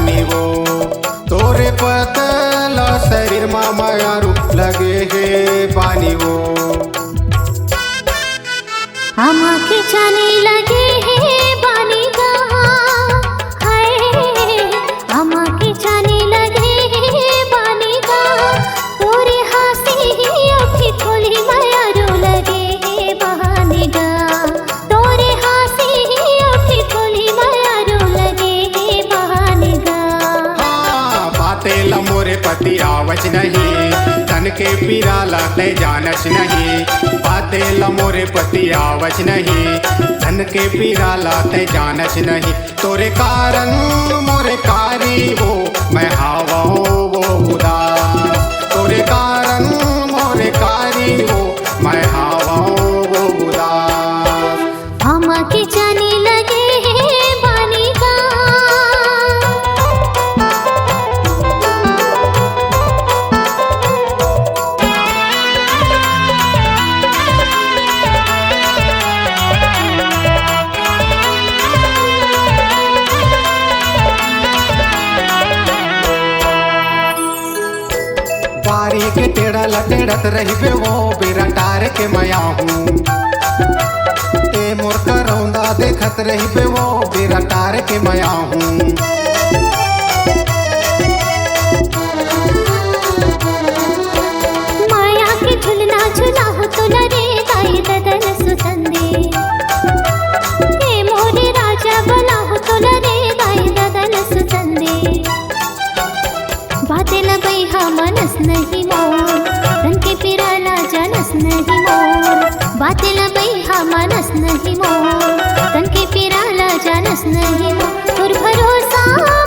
बानी वो तोरे पतला शरीर में मायारू लगे है बानी वो हम के जाने लगे हैं बानी का हाय हम के जाने लगे हैं बानी का तोरे हंसी अभी खोली मायारू लगे है बहाने गा तोरे हंसी अभी खोली मायारू लगे है बहाने गा बातें लमोरे पति आवच नहीं तन के पीराला ते जानच नहीं बातें लमोरे पति आवच नहीं धन के पीराला ते जानच नहीं तोरे कारण मोरे कारी वो मैं हावा वो उदास तोरे कारण मोरे कारी वो मैं हावा वो उदास हम के जाने लगे हैं बानी का बारी के टेढ़ा लटेड़त रही बे वो बेरा टार के मया हूँ ते मोर करौंदा देखत रही बे वो बेरा टार के मया हूँ माया के झुलना झुला हो तो लरे गाई ददन सुतंदे हे मोरे राजा बना हो तो लरे गाई ददन सुतंदे बातें लगई हा मनस नहीं मोर तन के पिराला जानस नहीं मोर बातें लगई हा मनस नहीं मोर तन के पिराला जानस नहीं मोर तुर भरोसा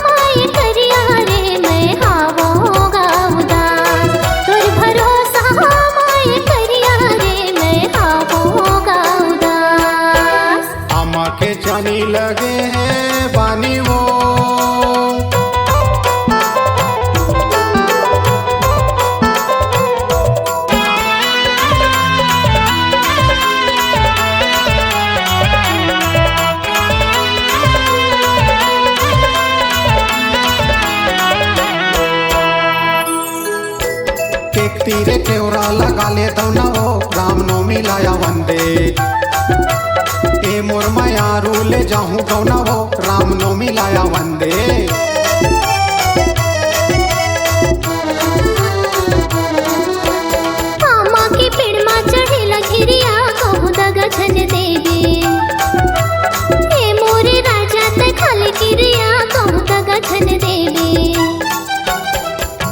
माय करिया रे मैं हावोगा उदास तुर भरोसा माय करिया रे मैं हावोगा उदास आमा के जानी लगे हैं बानी वो तीरे केवरा लगा ले तो न वो राम नवमी लाया वंदे ए मोर मायारू ले जाऊं तो न वो राम नवमी लाया वंदे मामा की पेड़ मा चढ़े लगिरिया कहूँ दगा छन देवी हे मोरे राजा ते खाली किरिया कहूँ दगा छन देवी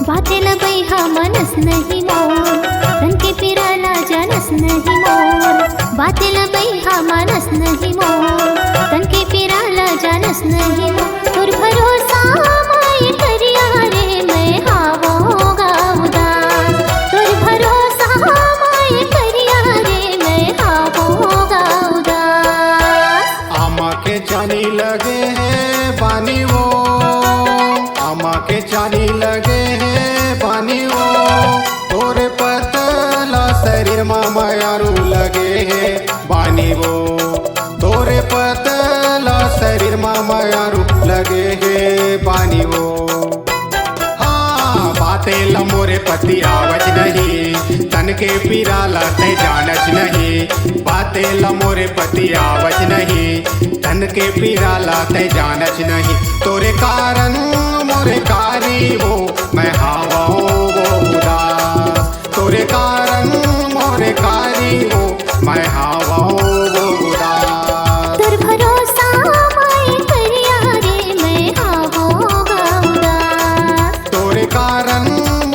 बातें लगई हा मनस नहीं मोर तन के पिराला जानस नहीं मोर बातें लगई हा मनस नहीं मोर तन के पिराला जानस नहीं मोर तुर भरोसा माय करिया रे मैं हावोगा उदास तुर भरोसा माय करिया रे मैं हावोगा उदास आमा के जानी लगे हैं बानी वो आमा के जानी लगे हैं बानी वो तोरे पतला शरीर में मायारू लगे है बानी वो तोरे पतला शरीर में मायारू लगे है बानी वो हाँ बातें लमोरे पति आवच नहीं तन के पीराला ते जानच नहीं बातें लमोरे पति आवच नहीं तन के पीराला ते जानच नहीं तोरे कारण मोरे कारी वो मैं हावा वो उदास तोरे कारण मोरे कारी वो मैं हावा वो उदास तुर भरोसा माय करिया रे मैं हावोगा उदास तोरे कारण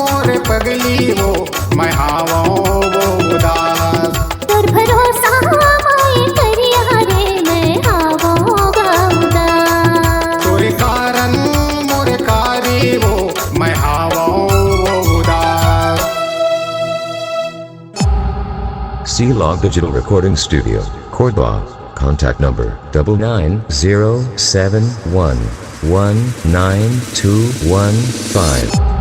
मोरे पगली वो मैं हावा वो उदास तुर भरोसा माय करिया रे मैं हावोगा उदास तोरे कारण मोरे कारी वो मैं हावा वो उदास C-Log Digital Recording Studio, Cordoba. Contact number 99071192115.